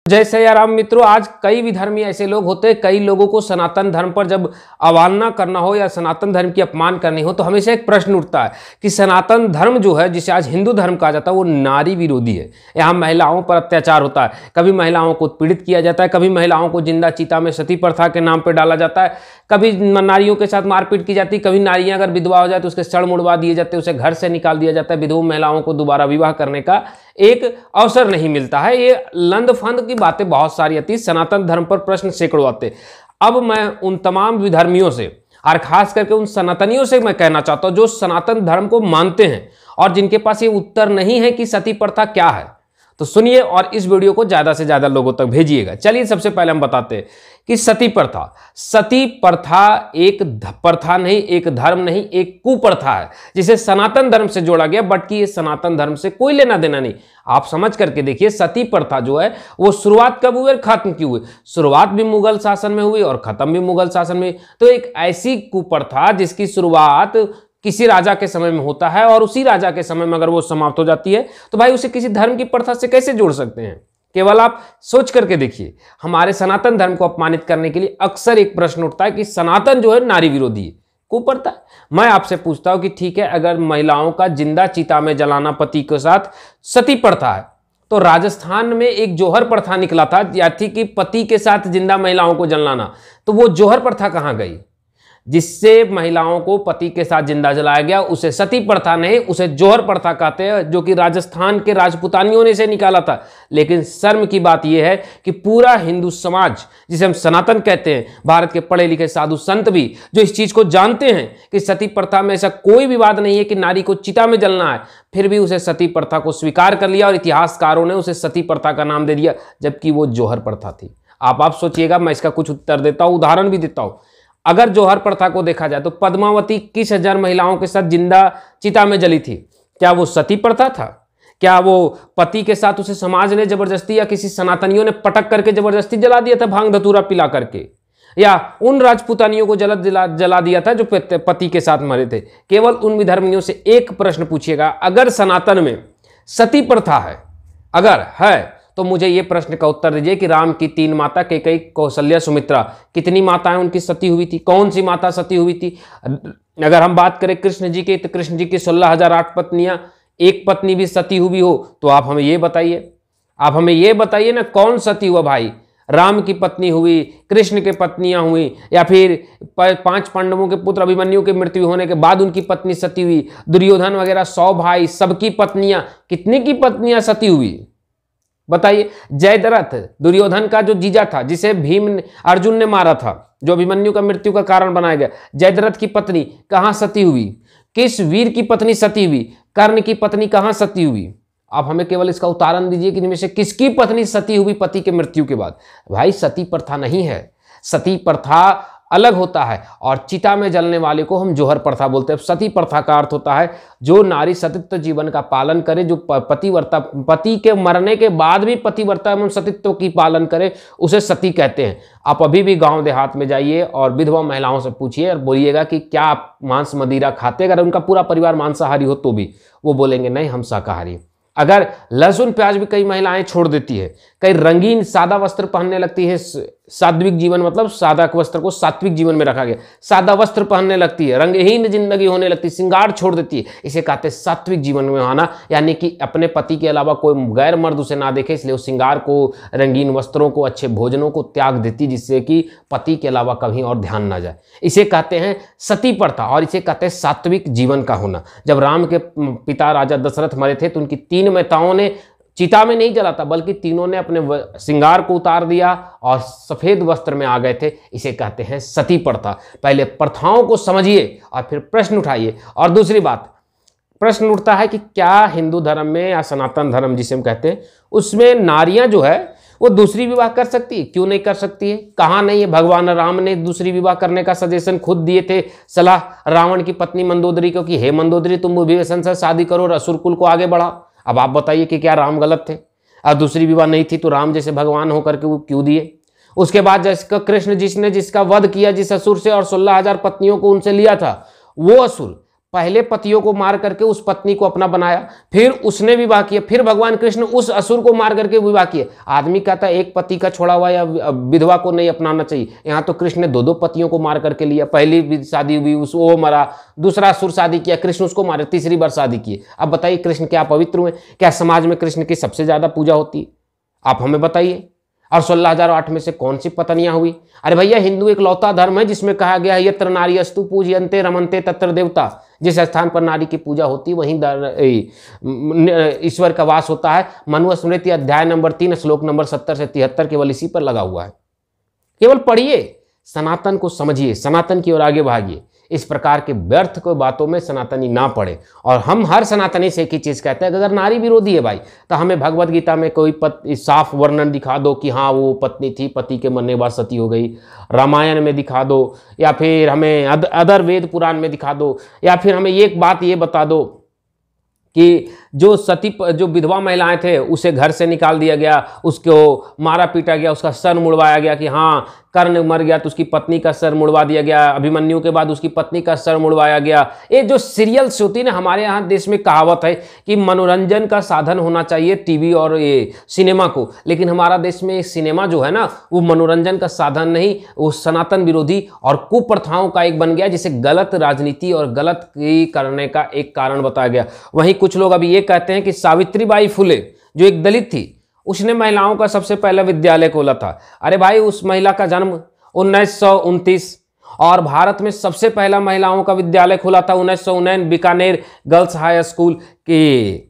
जय श्री राम मित्रों, आज कई विधर्मी ऐसे लोग होते हैं, कई लोगों को सनातन धर्म पर जब अवमानना करना हो या सनातन धर्म की अपमान करनी हो तो हमेशा एक प्रश्न उठता है कि सनातन धर्म जो है, जिसे आज हिंदू धर्म कहा जाता है, वो नारी विरोधी है। यहाँ महिलाओं पर अत्याचार होता है, कभी महिलाओं को पीड़ित किया जाता है, कभी महिलाओं को जिंदा चीता में सती प्रथा के नाम पर डाला जाता है, कभी नारियों के साथ मारपीट की जाती है, कभी नारियां अगर विधवा हो जाए तो उसके सड़ मुड़वा दिए जाते हैं, उसे घर से निकाल दिया जाता है, विधवा महिलाओं को दोबारा विवाह करने का एक अवसर नहीं मिलता है। ये लंद फंद की बातें बहुत सारी आती, सनातन धर्म पर प्रश्न सैकड़ों आते। अब मैं उन तमाम विधर्मियों से और खास करके उन सनातनियों से मैं कहना चाहता हूं जो सनातन धर्म को मानते हैं और जिनके पास ये उत्तर नहीं है कि सती प्रथा क्या है, तो सुनिए और इस वीडियो को ज्यादा से ज्यादा लोगों तक भेजिएगा। चलिए सबसे पहले हम बताते हैं कि सती प्रथा एक प्रथा नहीं, एक धर्म नहीं, एक कुप्रथा है जिसे सनातन धर्म से जोड़ा गया, बट कि ये सनातन धर्म से कोई लेना देना नहीं। आप समझ करके देखिए, सती प्रथा जो है वो शुरुआत कब हुई और खत्म क्यों हुई? शुरुआत भी मुगल शासन में हुई और खत्म भी मुगल शासन में। तो एक ऐसी कुप्रथा जिसकी शुरुआत किसी राजा के समय में होता है और उसी राजा के समय में अगर वो समाप्त हो जाती है तो भाई उसे किसी धर्म की प्रथा से कैसे जोड़ सकते हैं? केवल आप सोच करके देखिए। हमारे सनातन धर्म को अपमानित करने के लिए अक्सर एक प्रश्न उठता है कि सनातन जो है नारी विरोधी है, कुप्रथा है। मैं आपसे पूछता हूं कि ठीक है, अगर महिलाओं का जिंदा चिता में जलाना पति के साथ सती प्रथा है, तो राजस्थान में एक जोहर प्रथा निकला था या थी कि पति के साथ जिंदा महिलाओं को जलाना, तो वो जोहर प्रथा कहां गई? जिससे महिलाओं को पति के साथ जिंदा जलाया गया उसे सती प्रथा नहीं, उसे जोहर प्रथा कहते हैं, जो कि राजस्थान के राजपुतानियों ने इसे निकाला था। लेकिन शर्म की बात यह है कि पूरा हिंदू समाज, जिसे हम सनातन कहते हैं, भारत के पढ़े लिखे साधु संत भी जो इस चीज को जानते हैं कि सती प्रथा में ऐसा कोई विवाद नहीं है कि नारी को चिता में जलना है, फिर भी उसे सती प्रथा को स्वीकार कर लिया और इतिहासकारों ने उसे सती प्रथा का नाम दे दिया, जबकि वो जोहर प्रथा थी। आप सोचिएगा, मैं इसका कुछ उत्तर देता हूं, उदाहरण भी देता हूं। अगर जोहर प्रथा को देखा जाए तो पद्मावती किस हजार महिलाओं के साथ जिंदा चिता में जली थी? क्या वो सती प्रथा था? क्या वो पति के साथ उसे समाज ने जबरदस्ती या किसी सनातनियों ने पटक करके जबरदस्ती जला दिया था, भांग धतूरा पिला करके? या उन राजपुतानियों को जला दिया था जो पति के साथ मरे थे? केवल उन विधर्मियों से एक प्रश्न पूछिएगा, अगर सनातन में सती प्रथा है, अगर है, तो मुझे यह प्रश्न का उत्तर दीजिए कि राम की 3 माता कैकेयी, कौशल्या, सुमित्रा, कितनी माताएं उनकी सती हुई थी? कौन सी माता सती हुई थी? अगर हम बात करें कृष्ण जी की, तो कृष्ण जी की 16,008 पत्नियां, एक पत्नी भी सती हुई हो तो आप हमें ये बताइए, आप हमें ये बताइए ना, कौन सती हुआ भाई? राम की पत्नी हुई, कृष्ण के पत्नियां हुई, या फिर 5 पांडवों के पुत्र अभिमन्यु की मृत्यु होने के बाद उनकी पत्नी सती हुई? दुर्योधन वगैरह 100 भाई, सबकी पत्नियां, कितने की पत्नियां सती हुई बताइए? जयद्रथ, दुर्योधन का जो जीजा था, जिसे अर्जुन ने मारा था, जो अभिमन्यु का मृत्यु का कारण बनाया गया, जयद्रथ की पत्नी कहां सती हुई? किस वीर की पत्नी सती हुई? कर्ण की पत्नी कहां सती हुई? आप हमें केवल इसका उदाहरण दीजिए कि इनमें से किसकी पत्नी सती हुई पति के मृत्यु के बाद? भाई सती प्रथा नहीं है। सती प्रथा अलग होता है और चिता में जलने वाले को हम जोहर प्रथा बोलते हैं। सती प्रथा का अर्थ होता है जो नारी सतीत्व जीवन का पालन करे, जो पति के मरने के बाद भी पतिव्रता एवं सतीत्व की पालन करे, उसे सती कहते हैं। आप अभी भी गांव देहात में जाइए और विधवा महिलाओं से पूछिए और बोलिएगा कि क्या आप मांस मदिरा खाते? अगर उनका पूरा परिवार मांसाहारी हो तो भी वो बोलेंगे नहीं, हम शाकाहारी। अगर लहसुन प्याज भी कई महिलाएं छोड़ देती है, कई रंगीन सादा वस्त्र पहनने लगती है, सात्विक जीवन मतलब सादा वस्त्र को सात्विक जीवन में रखा गया, सादा वस्त्र पहनने लगती है, रंगहीन जिंदगी होने लगती है, श्रृंगार छोड़ देती है, इसे कहते हैं सात्विक जीवन में आना, यानी कि अपने पति के अलावा कोई गैर मर्द उसे ना देखे, इसलिए वो श्रृंगार को, रंगीन वस्त्रों को, अच्छे भोजनों को त्याग देती, जिससे कि पति के अलावा कहीं और ध्यान ना जाए। इसे कहते हैं सती प्रथा और इसे कहते हैं सात्विक जीवन का होना। जब राम के पिता राजा दशरथ मरे थे तो उनकी 3 माताओं ने चिता में नहीं जला था, बल्कि तीनों ने अपने श्रृंगार को उतार दिया और सफेद वस्त्र में आ गए थे। इसे कहते हैं सती प्रथा। पहले प्रथाओं को समझिए और फिर प्रश्न उठाइए। और दूसरी बात, प्रश्न उठता है कि क्या हिंदू धर्म में या सनातन धर्म जिसे हम कहते हैं, उसमें नारियां जो है वो दूसरी विवाह कर सकती है? क्यों नहीं कर सकती है? कहाँ नहीं है? भगवान राम ने दूसरी विवाह करने का सजेशन खुद दिए थे, सलाह रावण की पत्नी मंदोदरी को कि हे मंदोदरी, तुम विभीषण से शादी करो और असुर कुल को आगे बढ़ाओ। अब आप बताइए कि क्या राम गलत थे? और दूसरी विवाह नहीं थी तो राम जैसे भगवान होकर के वो क्यों दिए? उसके बाद जिसका कृष्ण जिसका वध किया जिस असुर से और 16,000 पत्नियों को उनसे लिया था, वो असुर पहले पतियों को मार करके उस पत्नी को अपना बनाया, फिर उसने विवाह किया, फिर भगवान कृष्ण उस असुर को मार करके विवाह किया। आदमी कहता है एक पति का छोड़ा हुआ या विधवा को नहीं अपनाना चाहिए, यहाँ तो कृष्ण ने दो दो पतियों को मार करके लिया। पहली शादी हुई उस वो मरा, दूसरा असुर शादी किया, कृष्ण उसको मारे, तीसरी बार शादी किए। अब बताइए कृष्ण क्या पवित्र हुए? क्या समाज में कृष्ण की सबसे ज्यादा पूजा होती है? आप हमें बताइए। और 16,008 में से कौन सी पत्नियां हुई? अरे भैया हिंदू एक लौता धर्म है जिसमें कहा गया है यत्र नारी अस्तु पूजयन्ते रमन्ते तत्र देवता। जिस स्थान पर नारी की पूजा होती है वहीं ईश्वर का वास होता है। मनुस्मृति अध्याय नंबर 3 श्लोक नंबर 70 से 73 केवल इसी पर लगा हुआ है। केवल पढ़िए, सनातन को समझिए, सनातन की ओर आगे भागिए। इस प्रकार के व्यर्थ को बातों में सनातनी ना पड़े। और हम हर सनातनी से एक ही चीज कहते हैं, अगर नारी विरोधी है भाई तो हमें भगवत गीता में कोई साफ वर्णन दिखा दो कि हाँ वो पत्नी थी, पति के मरने बाद सती हो गई। रामायण में दिखा दो, या फिर हमें अदर वेद पुराण में दिखा दो, या फिर हमें एक बात ये बता दो कि जो विधवा महिलाएं थे उसे घर से निकाल दिया गया, उसको मारा पीटा गया, उसका सर मुड़वाया गया कि हाँ कर्ण मर गया तो उसकी पत्नी का सर मुड़वा दिया गया, अभिमन्यु के बाद उसकी पत्नी का सर मुड़वाया गया। ये जो सीरियल्स होती है ना, हमारे यहाँ देश में कहावत है कि मनोरंजन का साधन होना चाहिए टीवी और ये सिनेमा को, लेकिन हमारा देश में सिनेमा जो है ना वो मनोरंजन का साधन नहीं, वो सनातन विरोधी और कुप्रथाओं का एक बन गया, जिसे गलत राजनीति और गलत करने का एक कारण बताया गया। वहीं कुछ लोग अभी ये कहते हैं कि सावित्रीबाई फुले जो एक दलित थी उसने महिलाओं का सबसे पहला विद्यालय खोला था। अरे भाई उस महिला का जन्म 1929 और भारत में सबसे पहला महिलाओं का विद्यालय खुला था 1919 बीकानेर गर्ल्स हाई स्कूल की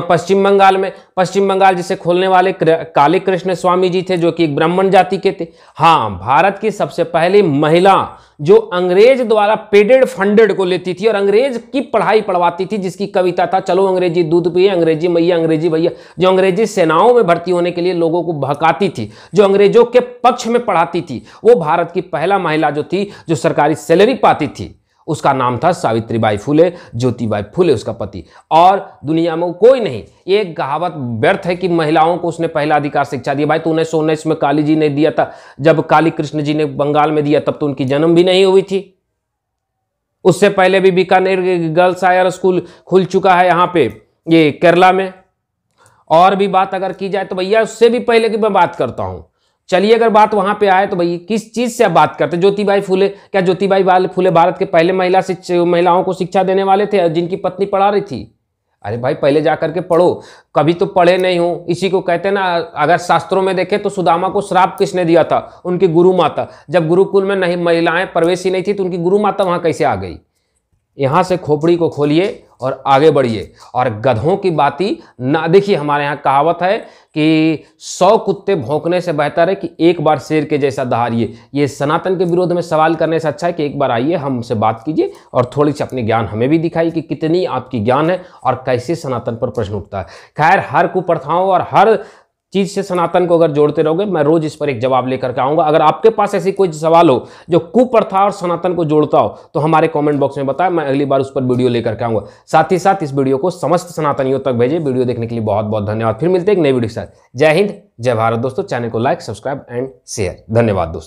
पश्चिम बंगाल में। पश्चिम बंगाल जिसे खोलने वाले काली कृष्ण स्वामी जी थे जो कि एक ब्राह्मण जाति के थे। हाँ, भारत की सबसे पहली महिला जो अंग्रेज द्वारा पेडेड फंडेड को लेती थी और अंग्रेज की पढ़ाई पढ़वाती थी, जिसकी कविता था चलो अंग्रेजी दूध पिए, अंग्रेजी मैया अंग्रेजी भैया, जो अंग्रेजी सेनाओं में भर्ती होने के लिए लोगों को भड़काती थी, जो अंग्रेजों के पक्ष में पढ़ाती थी, वो भारत की पहला महिला जो थी जो सरकारी सैलरी पाती थी, उसका नाम था सावित्रीबाई फुले। ज्योतिबाई फुले उसका पति, और दुनिया में कोई नहीं। ये कहावत व्यर्थ है कि महिलाओं को उसने पहला अधिकार शिक्षा दिया। भाई तो 1919 में काली जी ने दिया था, जब काली कृष्ण जी ने बंगाल में दिया तब तो उनकी जन्म भी नहीं हुई थी। उससे पहले भी बीकानेर गर्ल्स हायर स्कूल खुल चुका है यहाँ पे ये केरला में। और भी बात अगर की जाए तो भैया उससे भी पहले की मैं बात करता हूं। चलिए अगर बात वहां पे आए तो भैया किस चीज से आप बात करते? ज्योतिबाई फुले, क्या ज्योतिबाई फुले भारत के पहले महिलाओं को शिक्षा देने वाले थे जिनकी पत्नी पढ़ा रही थी? अरे भाई पहले जाकर के पढ़ो, कभी तो पढ़े नहीं हो। इसी को कहते हैं ना, अगर शास्त्रों में देखें तो सुदामा को श्राप किसने दिया था? उनकी गुरु माता। जब गुरुकुल में नहीं महिलाएं प्रवेश ही नहीं थी तो उनकी गुरु माता वहां कैसे आ गई? यहां से खोपड़ी को खोलिए और आगे बढ़िए। और गधों की बाती ना देखिए। हमारे यहाँ कहावत है कि 100 कुत्ते भौंकने से बेहतर है कि एक बार शेर के जैसा दहाड़िए। ये सनातन के विरोध में सवाल करने से अच्छा है कि एक बार आइए हमसे बात कीजिए और थोड़ी सी अपनी ज्ञान हमें भी दिखाइए कि कितनी आपकी ज्ञान है और कैसे सनातन पर प्रश्न उठता है। खैर, हर कुप्रथाओं और हर चीज से सनातन को अगर जोड़ते रहोगे, मैं रोज इस पर एक जवाब लेकर के आऊंगा। अगर आपके पास ऐसी कोई सवाल हो जो कुप्रथा और सनातन को जोड़ता हो तो हमारे कमेंट बॉक्स में बताएं, मैं अगली बार उस पर वीडियो लेकर के आऊंगा। साथ ही साथ इस वीडियो को समस्त सनातनियों तक भेजें। वीडियो देखने के लिए बहुत बहुत धन्यवाद। फिर मिलते हैं एक नई वीडियो के साथ। जय हिंद, जय भारत दोस्तों। चैनल को लाइक, सब्सक्राइब एंड शेयर। धन्यवाद दोस्तों।